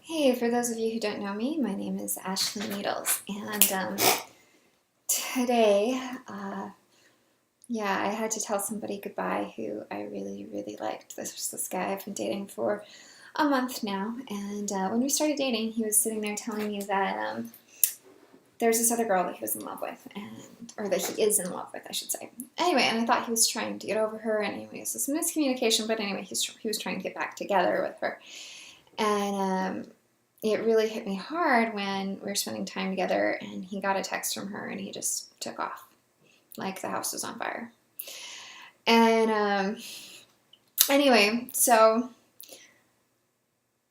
Hey, for those of you who don't know me, my name is Ashley Needles, and today, I had to tell somebody goodbye who I really, really liked. This was this guy I've been dating for a month now, and when we started dating, he was sitting there telling me that there's this other girl that he was in love with, or that he is in love with, I should say. Anyway, and I thought he was trying to get over her, and anyway, it was this miscommunication, but anyway, he was trying to get back together with her. And it really hit me hard when we were spending time together and he got a text from her and he just took off like the house was on fire. And anyway, so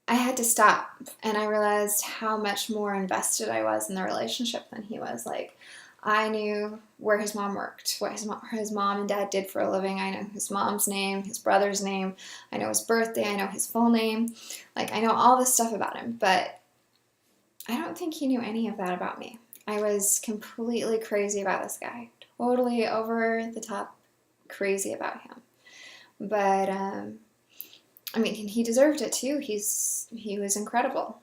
I had to stop and I realized how much more invested I was in the relationship than he was. Like, I knew where his mom worked, what his mom and dad did for a living. I know his mom's name, his brother's name. I know his birthday. I know his full name. Like, I know all this stuff about him, but I don't think he knew any of that about me. I was completely crazy about this guy. Totally over the top crazy about him. But, I mean, he deserved it too. He was incredible.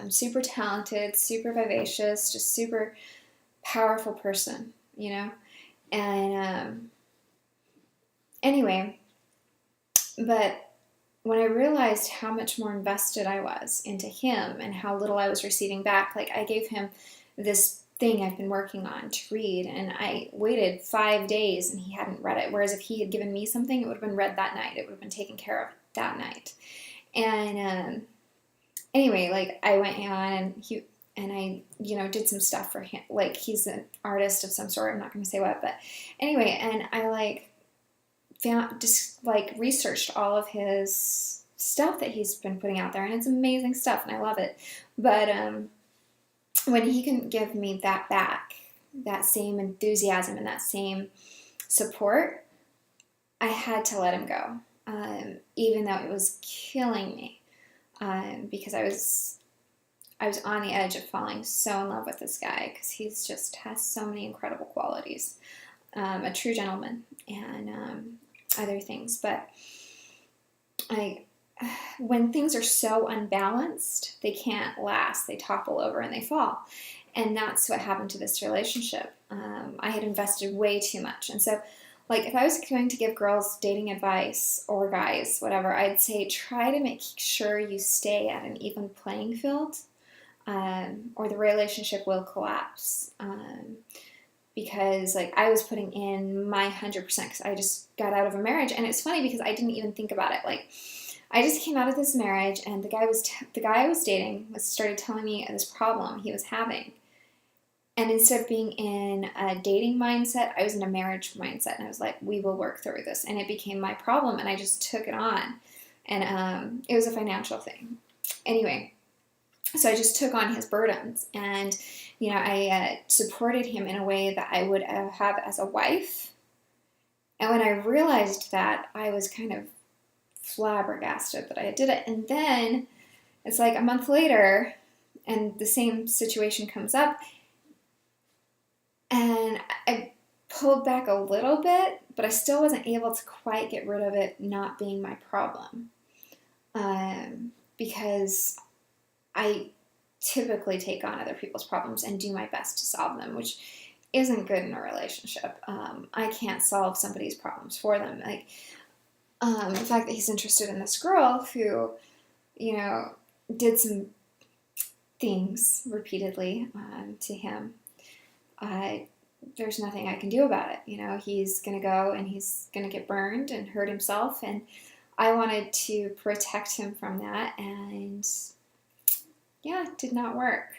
Super talented, super vivacious, just super powerful person, you know? And anyway, but when I realized how much more invested I was into him and how little I was receiving back, like I gave him this thing I've been working on to read, and I waited 5 days and he hadn't read it. Whereas if he had given me something, it would have been read that night. It would have been taken care of that night. And anyway, like I went on and I, did some stuff for him. Like he's an artist of some sort. I'm not going to say what, but anyway, and I researched all of his stuff that he's been putting out there, and it's amazing stuff, and I love it. But when he couldn't give me that back, that same enthusiasm and that same support, I had to let him go, even though it was killing me, because I was on the edge of falling so in love with this guy because he's just has so many incredible qualities, a true gentleman, and other things. But when things are so unbalanced, they can't last. They topple over and they fall. And that's what happened to this relationship. I had invested way too much. And so, like, if I was going to give girls dating advice, or guys, whatever, I'd say try to make sure you stay at an even playing field, or the relationship will collapse. Because like I was putting in my 100% because I just got out of a marriage, and it's funny because I didn't even think about it. Like I just came out of this marriage, and the guy I was dating started telling me this problem he was having, and instead of being in a dating mindset, I was in a marriage mindset, and I was like, we will work through this, and it became my problem, and I just took it on, and it was a financial thing. Anyway, so I just took on his burdens, and I supported him in a way that I would have as a wife. And when I realized that, I was kind of flabbergasted that I did it. And then it's like a month later, and the same situation comes up, and I pulled back a little bit, but I still wasn't able to quite get rid of it not being my problem, because I typically take on other people's problems and do my best to solve them, which isn't good in a relationship. I can't solve somebody's problems for them. Like, the fact that he's interested in this girl who, did some things repeatedly to him, there's nothing I can do about it. He's going to go and he's going to get burned and hurt himself, and I wanted to protect him from that, and yeah, it did not work.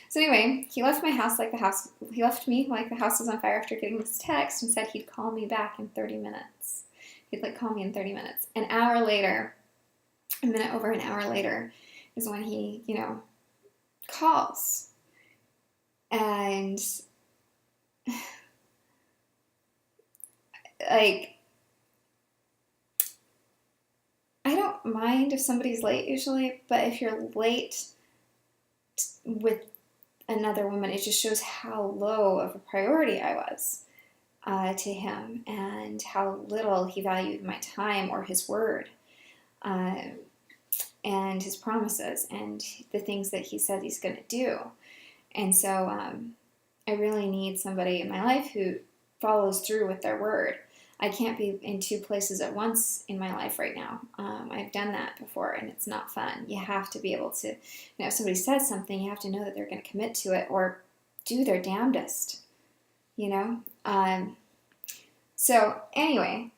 So anyway, he left me like the house was on fire after getting this text, and said he'd call me back in 30 minutes. He'd call me in 30 minutes. An hour later, a minute over an hour later, is when he, calls. And like, I don't mind if somebody's late usually, but if you're late with another woman, it just shows how low of a priority I was to him, and how little he valued my time or his word. and his promises and the things that he says he's going to do. And so I really need somebody in my life who follows through with their word. I can't be in two places at once in my life right now. I've done that before, and it's not fun. You have to be able to, if somebody says something, you have to know that they're going to commit to it or do their damnedest, So anyway,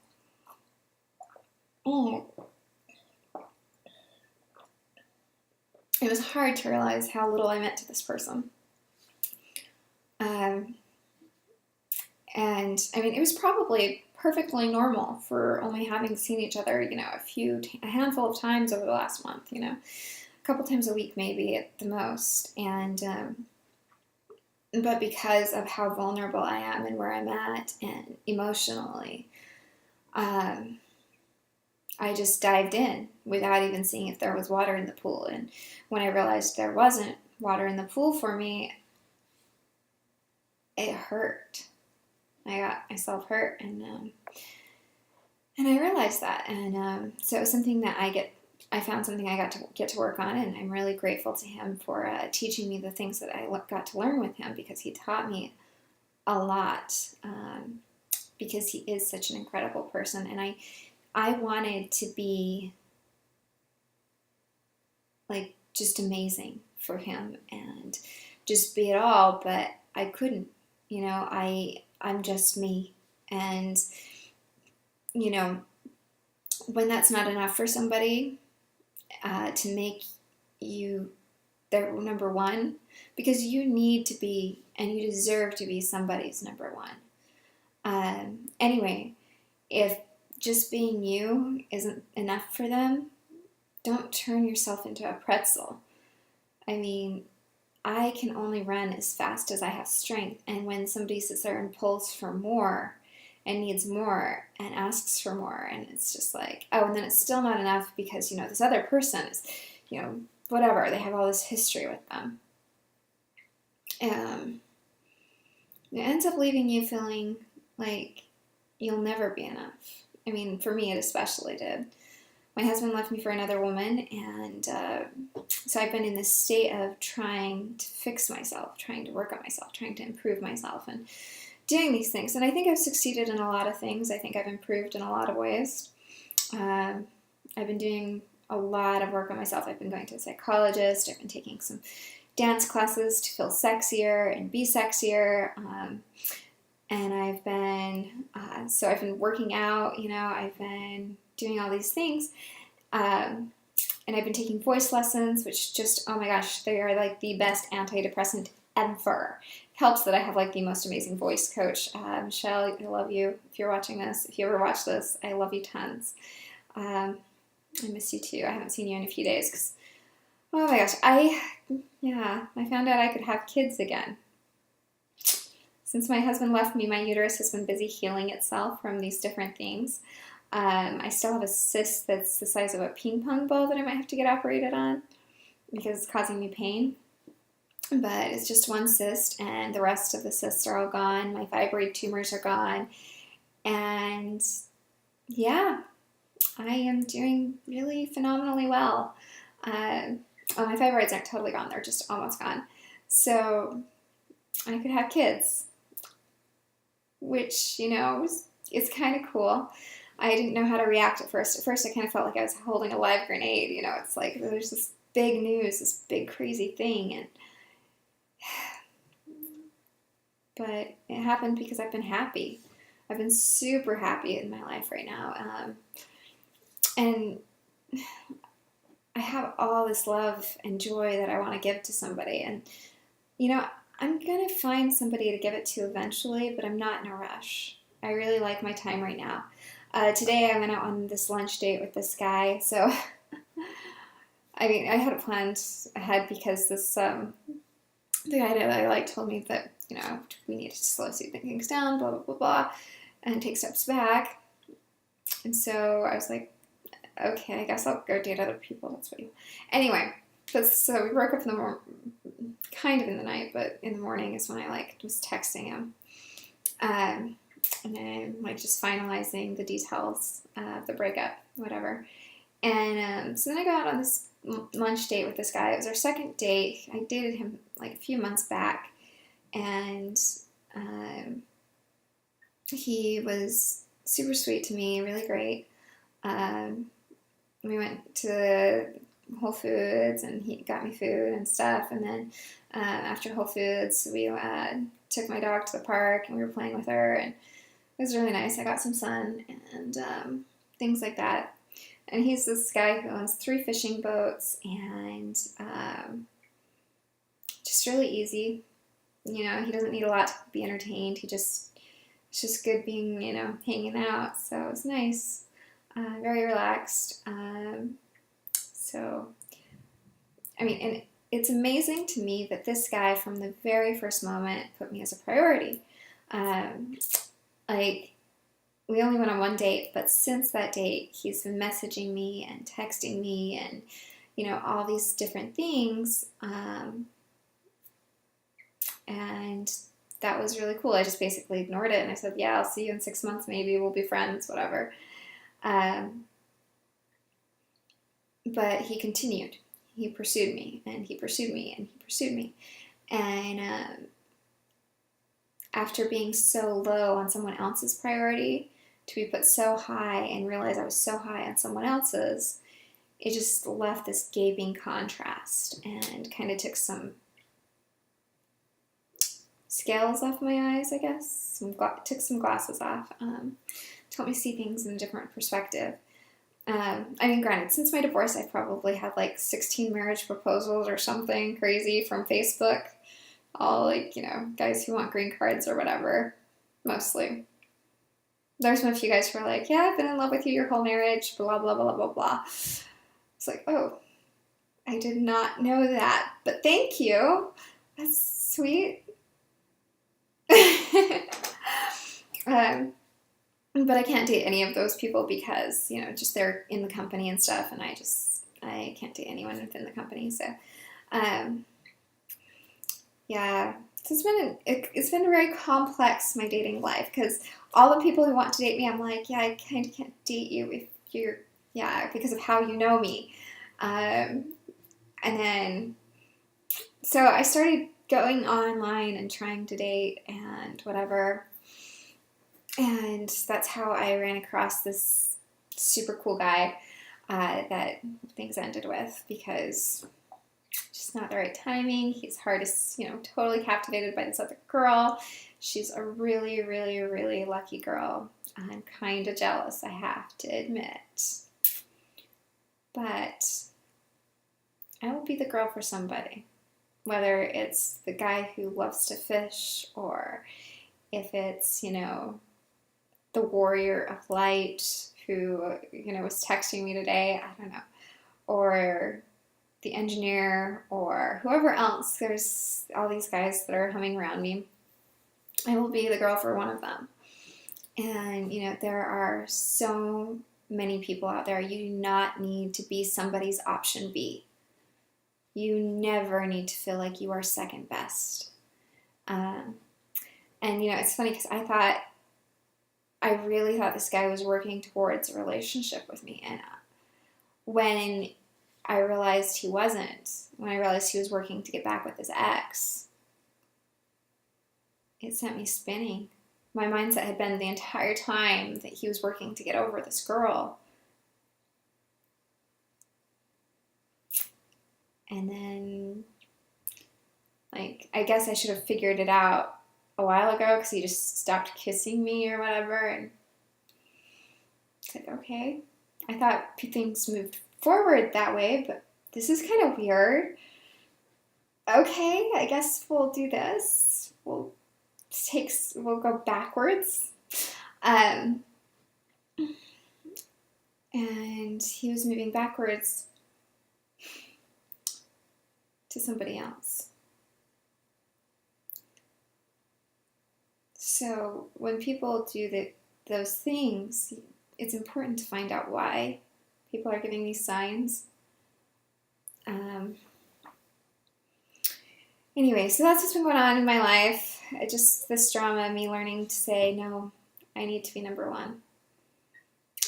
it was hard to realize how little I meant to this person. And I mean, it was probably perfectly normal for only having seen each other, a handful of times over the last month, a couple times a week maybe at the most. And, but because of how vulnerable I am and where I'm at and emotionally, I just dived in without even seeing if there was water in the pool. And when I realized there wasn't water in the pool for me, it hurt. I got myself hurt, and I realized that, and so it was something that I found something I got to get to work on, and I'm really grateful to him for teaching me the things that I got to learn with him, because he taught me a lot, because he is such an incredible person, and I wanted to be like just amazing for him and just be it all, but I couldn't. I'm just me. And, when that's not enough for somebody to make you their number one, because you need to be and you deserve to be somebody's number one. Anyway, if just being you isn't enough for them, don't turn yourself into a pretzel. I mean, I can only run as fast as I have strength, and when somebody sits there and pulls for more and needs more and asks for more, and it's just like, oh, and then it's still not enough because, this other person is, whatever, they have all this history with them. It ends up leaving you feeling like you'll never be enough. I mean, for me, it especially did. My husband left me for another woman, and so I've been in this state of trying to fix myself, trying to work on myself, trying to improve myself, and doing these things. And I think I've succeeded in a lot of things. I think I've improved in a lot of ways. I've been doing a lot of work on myself. I've been going to a psychologist. I've been taking some dance classes to feel sexier and be sexier. And I've been, I've been working out, I've been doing all these things. And I've been taking voice lessons, which just, oh my gosh, they are like the best antidepressant ever. It helps that I have like the most amazing voice coach. Michelle, I love you. If you're watching this, if you ever watch this, I love you tons. I miss you too. I haven't seen you in a few days because, oh my gosh, I found out I could have kids again. Since my husband left me, my uterus has been busy healing itself from these different things. I still have a cyst that's the size of a ping pong ball that I might have to get operated on because it's causing me pain. But it's just one cyst, and the rest of the cysts are all gone. My fibroid tumors are gone. And yeah, I am doing really phenomenally well. My fibroids aren't totally gone. They're just almost gone. So I could have kids, which, is kind of cool. I didn't know how to react at first. At first, I kind of felt like I was holding a live grenade. It's like there's this big news, this big crazy thing, but it happened because I've been happy. I've been super happy in my life right now, and I have all this love and joy that I want to give to somebody, and I'm gonna find somebody to give it to eventually, but I'm not in a rush. I really like my time right now. Today I went out on this lunch date with this guy, so I had it planned ahead because this the guy that I like told me that we needed to slow things down, blah blah blah blah, and take steps back. And so I was like, okay, I guess I'll go date other people. That's what anyway. So we broke up kind of in the night, but in the morning is when I was texting him. And I'm just finalizing the details of the breakup, whatever. And so then I go out on this lunch date with this guy. It was our second date. I dated him like a few months back, and he was super sweet to me, really great. We went to Whole Foods, and he got me food and stuff. And then after Whole Foods, we took my dog to the park, and we were playing with her, and it was really nice. I got some sun and things like that. And he's this guy who owns 3 fishing boats, and just really easy. You know, he doesn't need a lot to be entertained. It's just good being, you know, hanging out. So it was nice. Very relaxed. So, I mean, and it's amazing to me that this guy from the very first moment put me as a priority. Like, we only went on one date, but since that date, he's been messaging me and texting me and, you know, all these different things. And that was really cool. I just basically ignored it, and I said, yeah, I'll see you in 6 months, maybe we'll be friends, whatever. But he continued. He pursued me, and he pursued me, and he pursued me. And after being so low on someone else's priority, to be put so high and realize I was so high on someone else's, it just left this gaping contrast and kind of took some scales off my eyes, I guess. Took some glasses off to help me see things in a different perspective. I mean, granted, since my divorce, I've probably had like 16 marriage proposals or something crazy from Facebook. All like, you know, guys who want green cards or whatever, mostly. There's been a few guys who are like, yeah, I've been in love with you your whole marriage, blah, blah, blah, blah, blah. It's like, oh, I did not know that, but thank you. That's sweet. But I can't date any of those people because, you know, just they're in the company and stuff, and I can't date anyone within the company. So, yeah, so it's been very complex, my dating life, because all the people who want to date me, I'm like, yeah, I kind of can't date you if you're, yeah, because of how you know me. And then, so I started going online and trying to date and whatever. And that's how I ran across this super cool guy that things ended with, because just not the right timing. He's hard to, you know, totally captivated by this other girl. She's a really, really, really lucky girl. I'm kind of jealous, I have to admit. But I will be the girl for somebody. Whether it's the guy who loves to fish, or if it's, you know, the warrior of light who, you know, was texting me today, I don't know, or the engineer, or whoever else. There's all these guys that are humming around me. I will be the girl for one of them. And, you know, there are so many people out there. You do not need to be somebody's option B. You never need to feel like you are second best. And, you know, it's funny because I really thought this guy was working towards a relationship with me. And when I realized he wasn't, when I realized he was working to get back with his ex, it sent me spinning. My mindset had been the entire time that he was working to get over this girl. And then, like, I guess I should have figured it out a while ago because he just stopped kissing me or whatever. And it's like, okay. I thought things moved forward that way, but this is kind of weird. Okay, I guess we'll do this. We'll go backwards. And he was moving backwards to somebody else. So when people do those things, it's important to find out why people are giving these signs. Anyway, so that's what's been going on in my life. Just this drama, me learning to say, no, I need to be number one.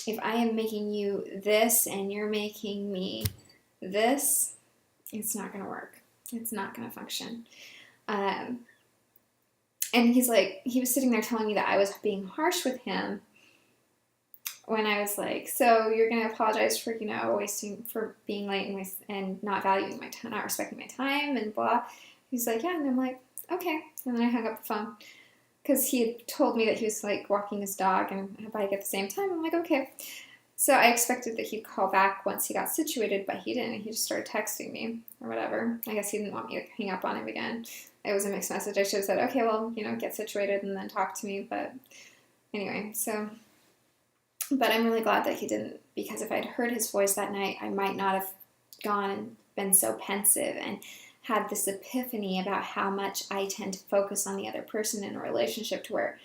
If I am making you this and you're making me this, it's not going to work. It's not going to function. And he's like, he was sitting there telling me that I was being harsh with him when I was like, so you're going to apologize for, for being late and not valuing my time, not respecting my time and blah. He's like, yeah. And I'm like, okay. And then I hung up the phone because he had told me that he was like walking his dog and had a bike at the same time. I'm like, okay. So I expected that he'd call back once he got situated, but he didn't. He just started texting me or whatever. I guess he didn't want me to hang up on him again. It was a mixed message. I should have said, okay, well, get situated and then talk to me. But anyway, but I'm really glad that he didn't, because if I'd heard his voice that night, I might not have gone and been so pensive and had this epiphany about how much I tend to focus on the other person in a relationship to where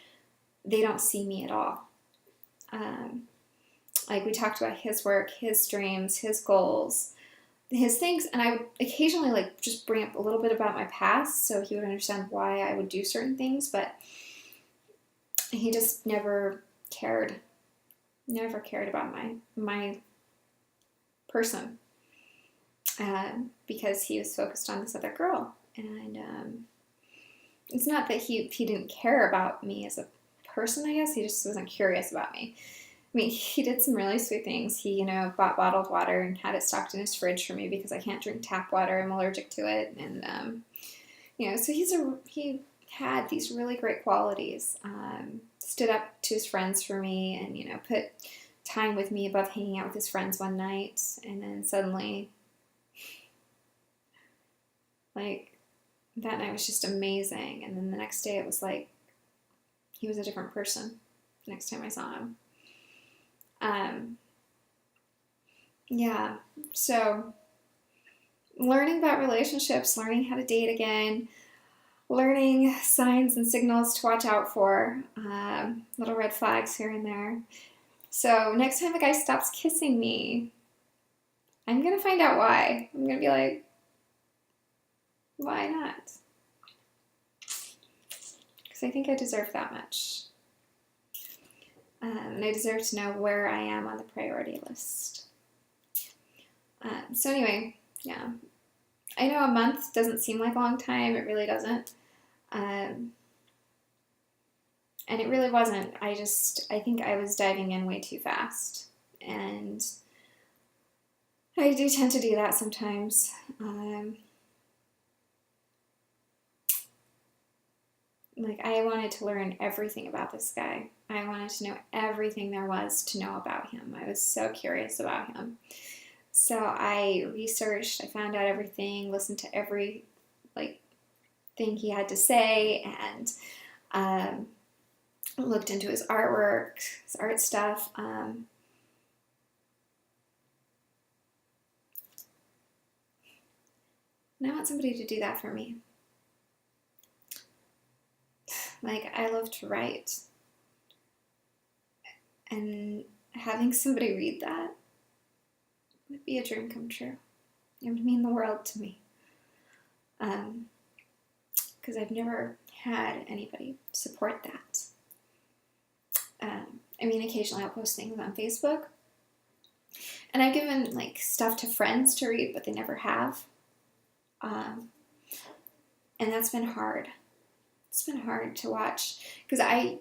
they don't see me at all. Like we talked about his work, his dreams, his goals, his things, and I would occasionally like just bring up a little bit about my past so he would understand why I would do certain things, but he just never cared about my person, because he was focused on this other girl. And it's not that he didn't care about me as a person, I guess. He just wasn't curious about me. I mean, he did some really sweet things. He, bought bottled water and had it stocked in his fridge for me because I can't drink tap water. I'm allergic to it. And, so he had these really great qualities. Stood up to his friends for me and, put time with me above hanging out with his friends one night. And then suddenly, like, that night was just amazing. And then the next day it was like he was a different person the next time I saw him. Yeah, so learning about relationships, learning how to date again, learning signs and signals to watch out for, little red flags here and there. So next time a guy stops kissing me, I'm going to find out why. I'm going to be like, why not? Because I think I deserve that much. And I deserve to know where I am on the priority list. So anyway, yeah. I know a month doesn't seem like a long time. It really doesn't. And it really wasn't. I think I was diving in way too fast. And I do tend to do that sometimes. I wanted to learn everything about this guy. I wanted to know everything there was to know about him. I was so curious about him. So I researched, I found out everything, listened to every thing he had to say, and looked into his artwork, his art stuff. And I want somebody to do that for me. I love to write. And having somebody read that would be a dream come true. It would mean the world to me. Because I've never had anybody support that. Occasionally I'll post things on Facebook. And I've given stuff to friends to read, but they never have. And that's been hard. It's been hard to watch because I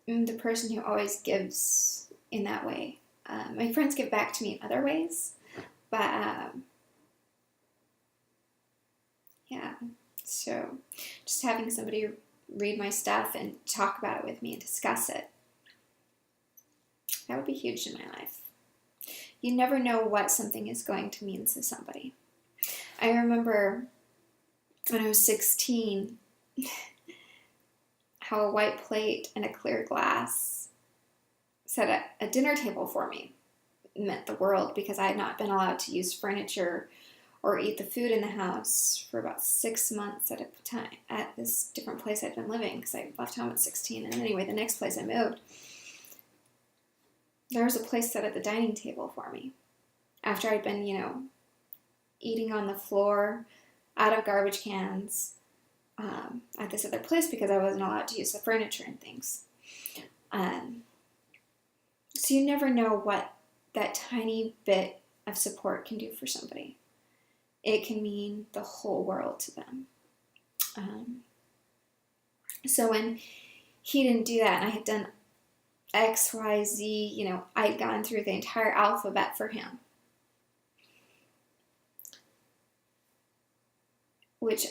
am the person who always gives in that way. My friends give back to me in other ways, but yeah. So just having somebody read my stuff and talk about it with me and discuss it, that would be huge in my life. You never know what something is going to mean to somebody. I remember when I was 16, how a white plate and a clear glass set at a dinner table for me meant the world, because I had not been allowed to use furniture or eat the food in the house for about 6 months at a time at this different place I'd been living, because I left home at 16. And anyway, the next place I moved, there was a place set at the dining table for me after I'd been, eating on the floor out of garbage cans at this other place because I wasn't allowed to use the furniture and things. So you never know what that tiny bit of support can do for somebody. it can mean the whole world to them. So when he didn't do that, and I had done X, Y, Z, I had gone through the entire alphabet for him, which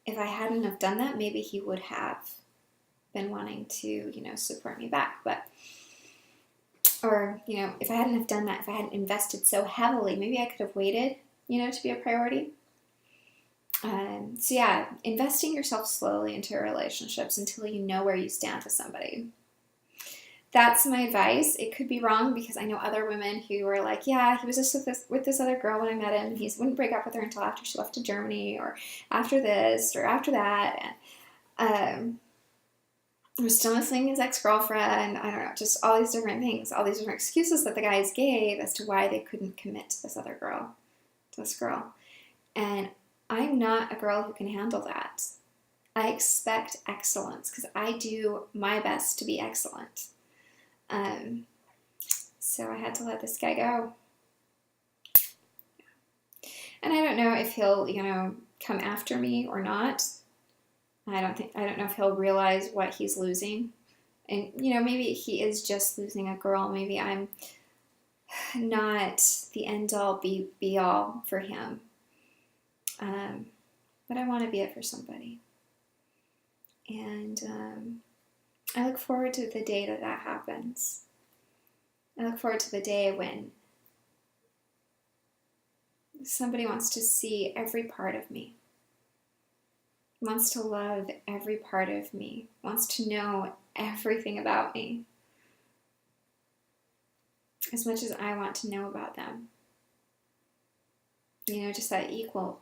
if I hadn't have done that, maybe he would have been wanting to, support me back. Or, if I hadn't have done that, if I hadn't invested so heavily, maybe I could have waited, to be a priority. So yeah, investing yourself slowly into relationships until you know where you stand with somebody. That's my advice. It could be wrong because I know other women who were like, yeah, he was just with this other girl when I met him. He wouldn't break up with her until after she left to Germany, or after this, or after that. And I'm still missing his ex-girlfriend. I don't know, just all these different things, all these different excuses that the guys gave as to why they couldn't commit to this girl. And I'm not a girl who can handle that. I expect excellence because I do my best to be excellent. So I had to let this guy go. And I don't know if he'll, come after me or not. I don't know if he'll realize what he's losing. And, maybe he is just losing a girl. Maybe I'm not the end all be all for him. But I want to be it for somebody. And I look forward to the day that happens. I look forward to the day when somebody wants to see every part of me, wants to love every part of me, wants to know everything about me, as much as I want to know about them. Just that equal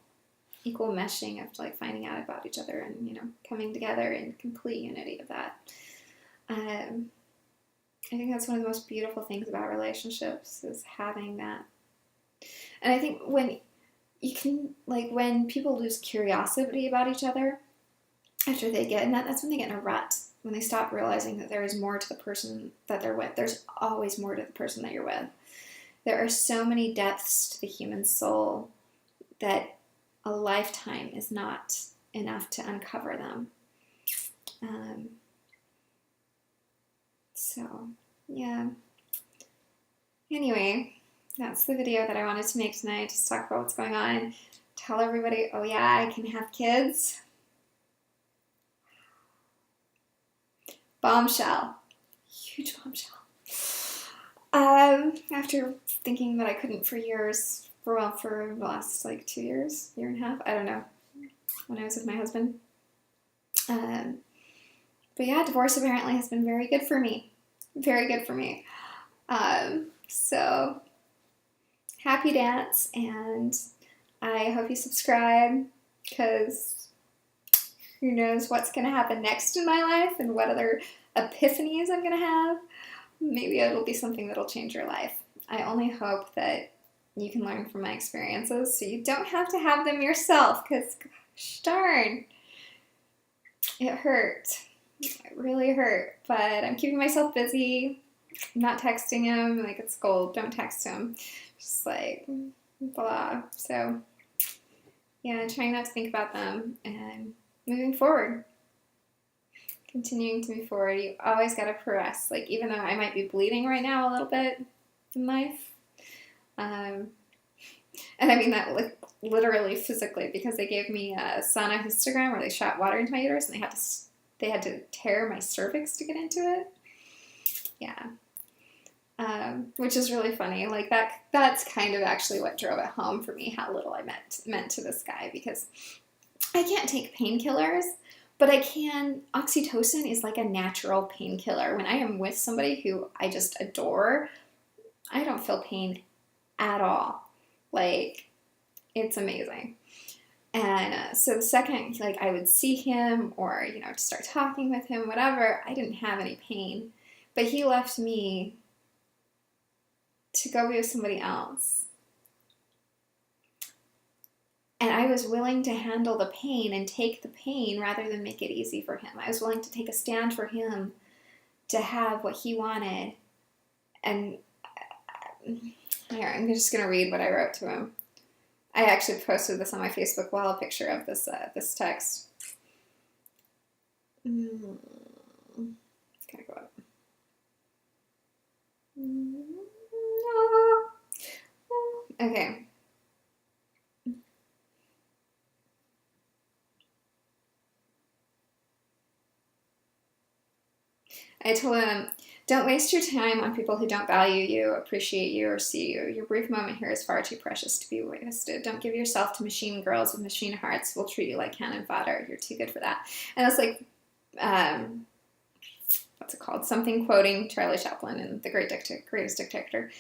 meshing of like finding out about each other and, coming together in complete unity of that. I think that's one of the most beautiful things about relationships is having that. And I think when when people lose curiosity about each other after they get in that's when they get in a rut. When they stop realizing that there is more to the person that they're with. There's always more to the person that you're with. There are so many depths to the human soul that a lifetime is not enough to uncover them. So, yeah. Anyway, that's the video that I wanted to make tonight. Just talk about what's going on. Tell everybody, oh yeah, I can have kids. Bombshell. Huge bombshell. After thinking that I couldn't for years, for the last 2 years, year and a half, I don't know, when I was with my husband. But yeah, divorce apparently has been very good for me. Very good for me. So, happy dance, and I hope you subscribe, because who knows what's going to happen next in my life and what other epiphanies I'm going to have. Maybe it'll be something that'll change your life. I only hope that you can learn from my experiences so you don't have to have them yourself, because gosh darn, it hurt. It really hurt, but I'm keeping myself busy. I'm not texting him, it's gold, don't text him. Just blah. So, yeah, trying not to think about them and moving forward. Continuing to move forward. You always gotta progress. Even though I might be bleeding right now a little bit in life, and I mean that literally physically, because they gave me a sonohysterogram where they shot water into my uterus and they had to tear my cervix to get into it. Yeah. Which is really funny. That's kind of actually what drove it home for me, how little I meant to this guy, because I can't take painkillers, but I can. Oxytocin is like a natural painkiller. When I am with somebody who I just adore, I don't feel pain at all. It's amazing. And so the second, I would see him or, to start talking with him, whatever, I didn't have any pain. But he left me to go be with somebody else. And I was willing to handle the pain and take the pain rather than make it easy for him. I was willing to take a stand for him to have what he wanted. And here, I'm just going to read what I wrote to him. I actually posted this on my Facebook wall, a picture of this text. Gotta go up. Okay. I told him, don't waste your time on people who don't value you, appreciate you, or see you. Your brief moment here is far too precious to be wasted. Don't give yourself to machine girls with machine hearts who will treat you like cannon fodder. You're too good for that. And I was like, what's it called? Something quoting Charlie Chaplin in The Greatest Dictator.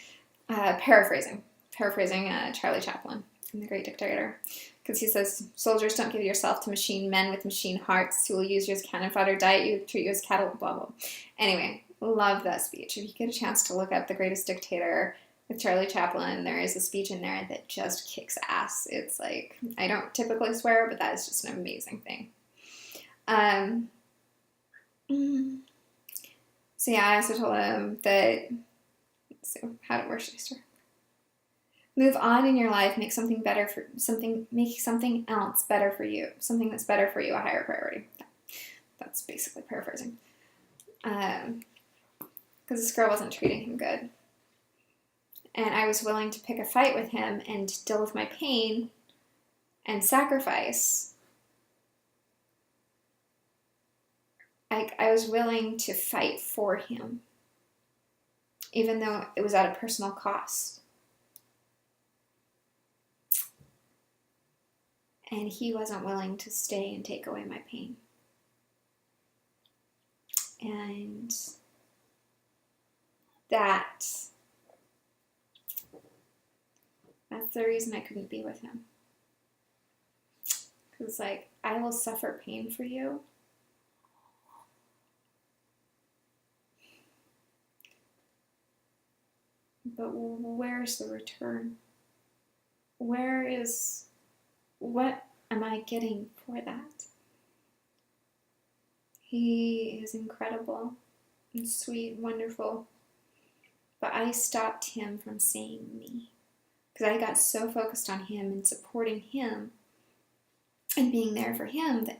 Paraphrasing Charlie Chaplin in The Great Dictator. Because he says, soldiers, don't give yourself to machine men with machine hearts who will use you as cannon fodder, diet you, treat you as cattle, blah, blah. Anyway, love that speech. If you get a chance to look up The Greatest Dictator with Charlie Chaplin, there is a speech in there that just kicks ass. It's like, I don't typically swear, but that is just an amazing thing. So yeah, I also told him that, where should I start? Move on in your life, make something else better for you. Something that's better for you, a higher priority. That's basically paraphrasing. Because this girl wasn't treating him good. And I was willing to pick a fight with him and deal with my pain and sacrifice. I was willing to fight for him, even though it was at a personal cost. And he wasn't willing to stay and take away my pain. And that's the reason I couldn't be with him. Because, like, I will suffer pain for you. But where's the return? What am I getting for that? He is incredible and sweet, wonderful. But I stopped him from seeing me. Because I got so focused on him and supporting him and being there for him that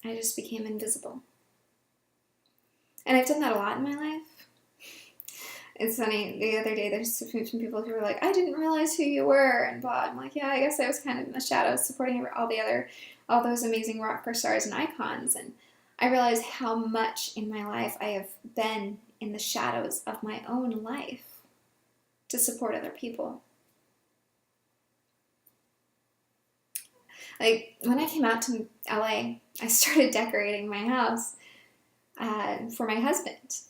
I just became invisible. And I've done that a lot in my life. It's funny, the other day there's some people who were like, I didn't realize who you were, and blah. I'm like, yeah, I guess I was kind of in the shadows supporting all those amazing rock stars and icons. And I realized how much in my life I have been in the shadows of my own life to support other people. Like, when I came out to LA, I started decorating my house for my husband.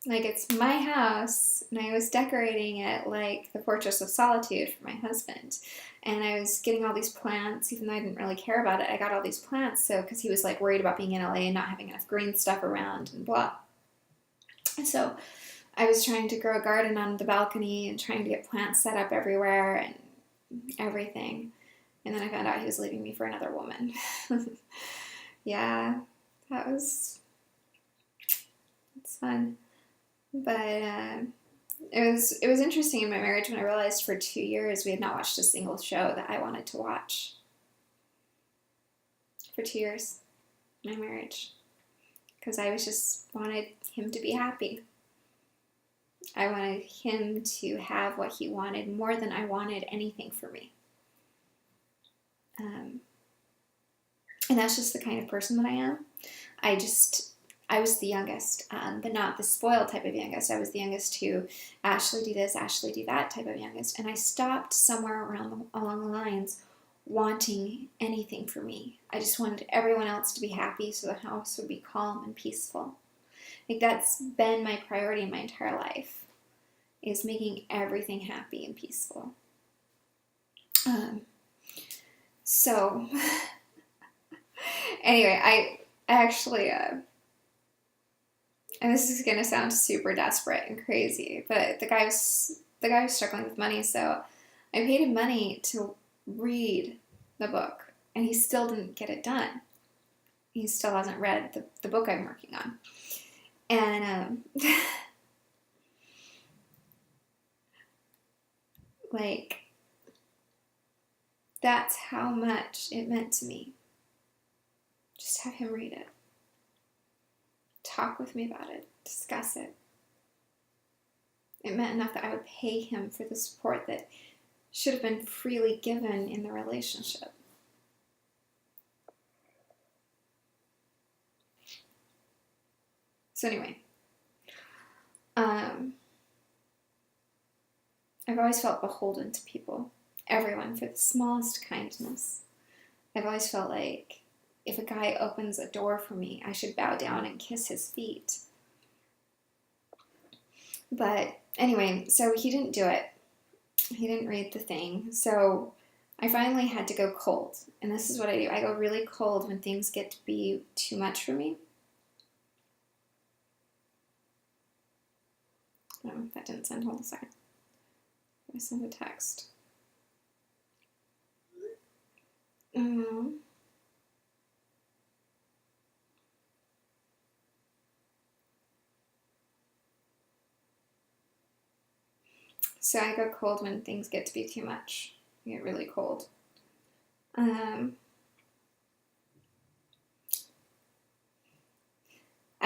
Like, it's my house, and I was decorating it like the Fortress of Solitude for my husband. And I was getting all these plants, even though I didn't really care about it. I got all these plants, because he was, like, worried about being in LA and not having enough green stuff around and blah. And so I was trying to grow a garden on the balcony and trying to get plants set up everywhere and everything. And then I found out he was leaving me for another woman. Yeah, it's fun. But it was interesting in my marriage when I realized for 2 years we had not watched a single show that I wanted to watch. For 2 years, my marriage. Because I wanted him to be happy. I wanted him to have what he wanted more than I wanted anything for me. And that's just the kind of person that I am. I was the youngest, but not the spoiled type of youngest. I was the youngest who, Ashley do this, Ashley do that type of youngest. And I stopped somewhere along the lines wanting anything for me. I just wanted everyone else to be happy so the house would be calm and peaceful. Like, that's been my priority in my entire life, is making everything happy and peaceful. So, anyway, I actually... and this is going to sound super desperate and crazy, but the guy was struggling with money, so I paid him money to read the book, and he still didn't get it done. He still hasn't read the book I'm working on. And Like, that's how much it meant to me. Just have him read it. Talk with me about it. Discuss it. It meant enough that I would pay him for the support that should have been freely given in the relationship. So anyway, I've always felt beholden to people, everyone, for the smallest kindness. I've always felt like if a guy opens a door for me, I should bow down and kiss his feet. But anyway, so he didn't do it. He didn't read the thing. So I finally had to go cold. And this is what I do. I go really cold when things get to be too much for me. No, that didn't send. Hold a second. I sent a text. So I go cold when things get to be too much. I get really cold. I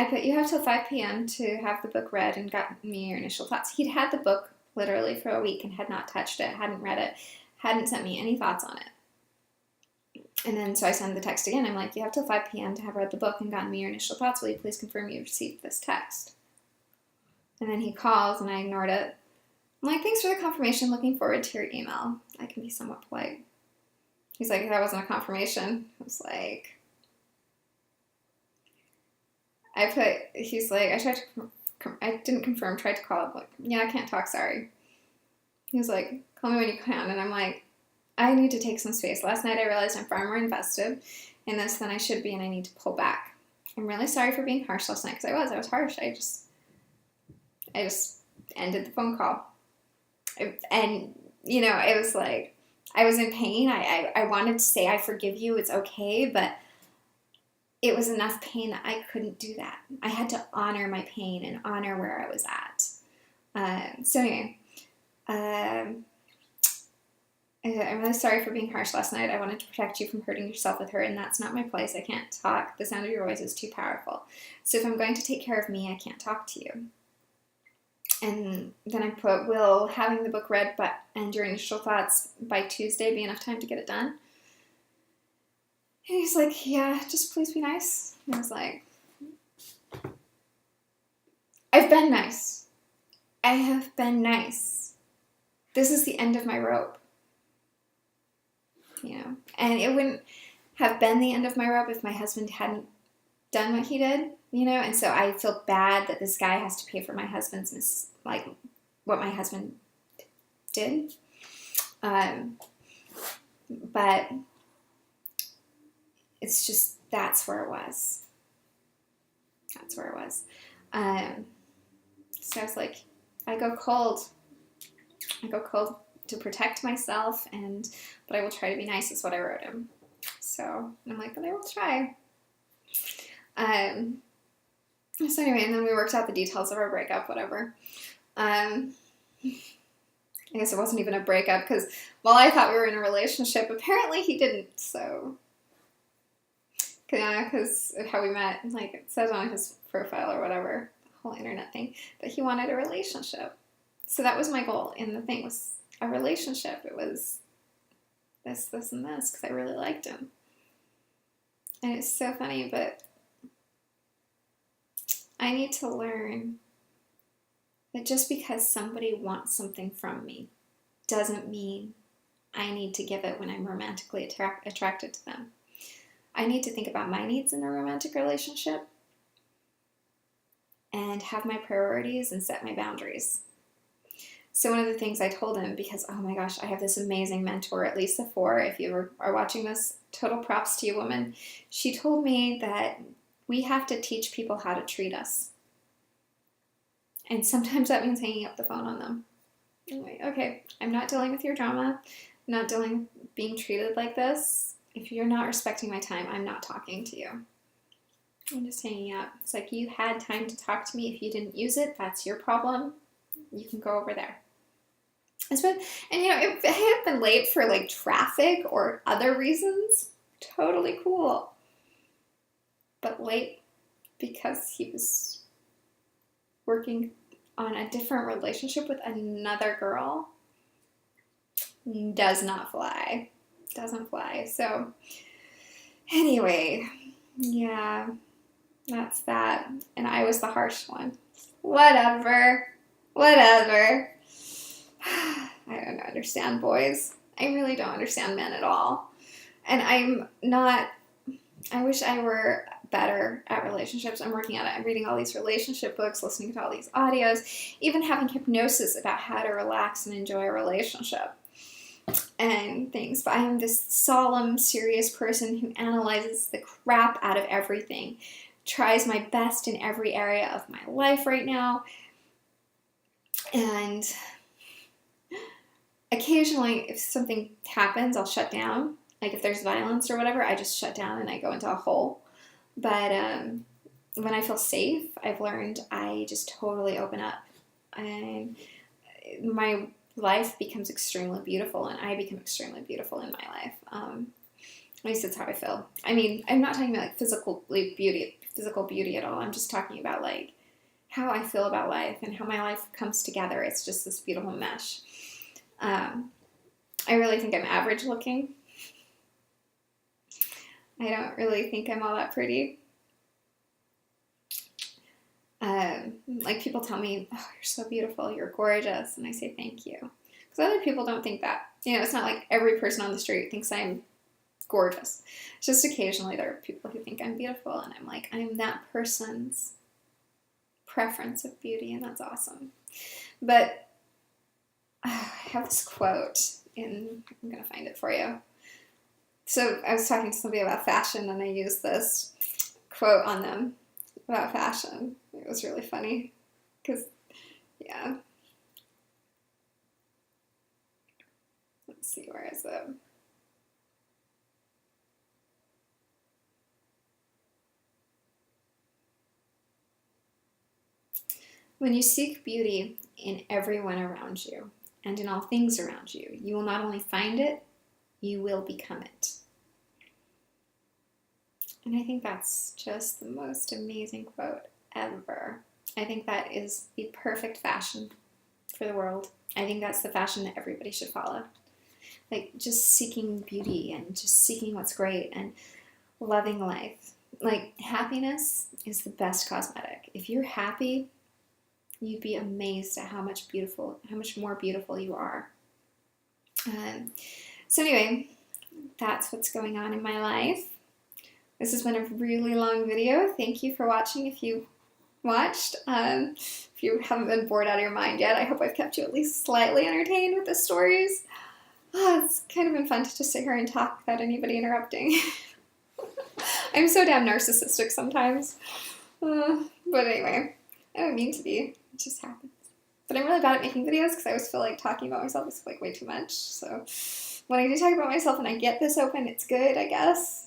put, you have till 5 p.m. to have the book read and got me your initial thoughts. He'd had the book literally for a week and had not touched it, hadn't read it, hadn't sent me any thoughts on it. And then so I send the text again. I'm like, you have till 5 p.m. to have read the book and gotten me your initial thoughts. Will you please confirm you received this text? And then he calls and I ignored it. I'm like, thanks for the confirmation. Looking forward to your email. I can be somewhat polite. He's like, that wasn't a confirmation. I was like, he's like, I didn't confirm, tried to call. I'm like, yeah, I can't talk, sorry. He was like, call me when you can. And I'm like, I need to take some space. Last night I realized I'm far more invested in this than I should be and I need to pull back. I'm really sorry for being harsh last night because I was harsh. I just ended the phone call. And, you know, it was like, I was in pain. I wanted to say, I forgive you, it's okay, but it was enough pain that I couldn't do that. I had to honor my pain and honor where I was at. So anyway, I'm really sorry for being harsh last night. I wanted to protect you from hurting yourself with her, and that's not my place. I can't talk. The sound of your voice is too powerful. So if I'm going to take care of me, I can't talk to you. And then I put, will having the book read and your initial thoughts by Tuesday be enough time to get it done? And he's like, yeah, just please be nice. And I was like, I've been nice. I have been nice. This is the end of my rope. You know, and it wouldn't have been the end of my rope if my husband hadn't done what he did, you know, and so I feel bad that this guy has to pay for my husband's what my husband did, but it's just, that's where it was. So I was like, I go cold to protect myself, but I will try to be nice, is what I wrote him. So I'm like, but I will try. So anyway, and then we worked out the details of our breakup, whatever. I guess it wasn't even a breakup, because while I thought we were in a relationship, apparently he didn't, so. Because of how we met, like it says on his profile or whatever, the whole internet thing, that he wanted a relationship. So that was my goal in the thing, was a relationship. It was this, and this, because I really liked him. And it's so funny, but I need to learn that just because somebody wants something from me doesn't mean I need to give it when I'm romantically attracted to them. I need to think about my needs in a romantic relationship and have my priorities and set my boundaries. So one of the things I told him, because, oh my gosh, I have this amazing mentor, at Lisa Four, if you are watching this, total props to you, woman. She told me that we have to teach people how to treat us. And sometimes that means hanging up the phone on them. I'm like, okay, I'm not dealing with your drama. I'm not dealing with being treated like this. If you're not respecting my time, I'm not talking to you. I'm just hanging up. It's like, you had time to talk to me. If you didn't use it, that's your problem. You can go over there. It's been, and if I had been late for like traffic or other reasons, totally cool. But late because he was working on a different relationship with another girl does not fly. Doesn't fly. So, anyway, yeah, that's that. And I was the harsh one. Whatever. Whatever. I don't understand boys. I really don't understand men at all. And I wish I were better at relationships. I'm working on it. I'm reading all these relationship books, listening to all these audios, even having hypnosis about how to relax and enjoy a relationship and things. But I am this solemn, serious person who analyzes the crap out of everything, tries my best in every area of my life right now, and occasionally if something happens, I'll shut down. Like if there's violence or whatever, I just shut down and I go into a hole. But when I feel safe, I've learned I just totally open up. And my life becomes extremely beautiful, and I become extremely beautiful in my life. At least that's how I feel. I mean, I'm not talking about like physical beauty at all. I'm just talking about like how I feel about life and how my life comes together. It's just this beautiful mesh. I really think I'm average looking. I don't really think I'm all that pretty. Like people tell me, oh, you're so beautiful, you're gorgeous, and I say thank you. Because other people don't think that. It's not like every person on the street thinks I'm gorgeous. Just occasionally there are people who think I'm beautiful, and I'm like, I'm that person's preference of beauty, and that's awesome. But I have this quote, and I'm going to find it for you. So I was talking to somebody about fashion, and I used this quote on them about fashion. It was really funny, because, yeah. Let's see, where is it? When you seek beauty in everyone around you and in all things around you, you will not only find it, you will become it. And I think that's just the most amazing quote ever. I think that is the perfect fashion for the world. I think that's the fashion that everybody should follow. Like just seeking beauty and just seeking what's great and loving life. Like happiness is the best cosmetic. If you're happy, you'd be amazed at how much more beautiful you are. So anyway, that's what's going on in my life. This has been a really long video. Thank you for watching if you watched. If you haven't been bored out of your mind yet, I hope I've kept you at least slightly entertained with the stories. It's kind of been fun to just sit here and talk without anybody interrupting. I'm so damn narcissistic sometimes. But anyway, I don't mean to be. It just happens. But I'm really bad at making videos because I always feel like talking about myself is like way too much. So when I do talk about myself and I get this open, it's good, I guess.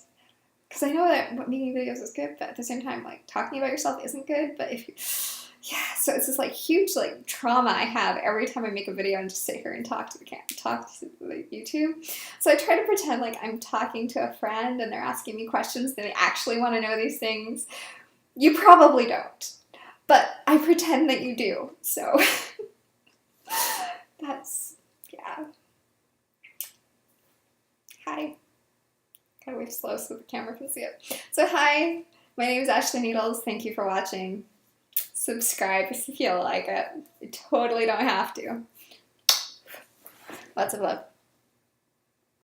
Because I know that making videos is good, but at the same time, like talking about yourself isn't good. But if you, yeah, so it's this like huge like trauma I have every time I make a video and just sit here and talk to the YouTube. So I try to pretend like I'm talking to a friend and they're asking me questions that they actually want to know these things. You probably don't, but I pretend that you do. So that's, yeah. Hi. Gotta wave slow so the camera can see it. So hi, my name is Ashley Needles. Thank you for watching. Subscribe if you feel like it. You totally don't have to. Lots of love.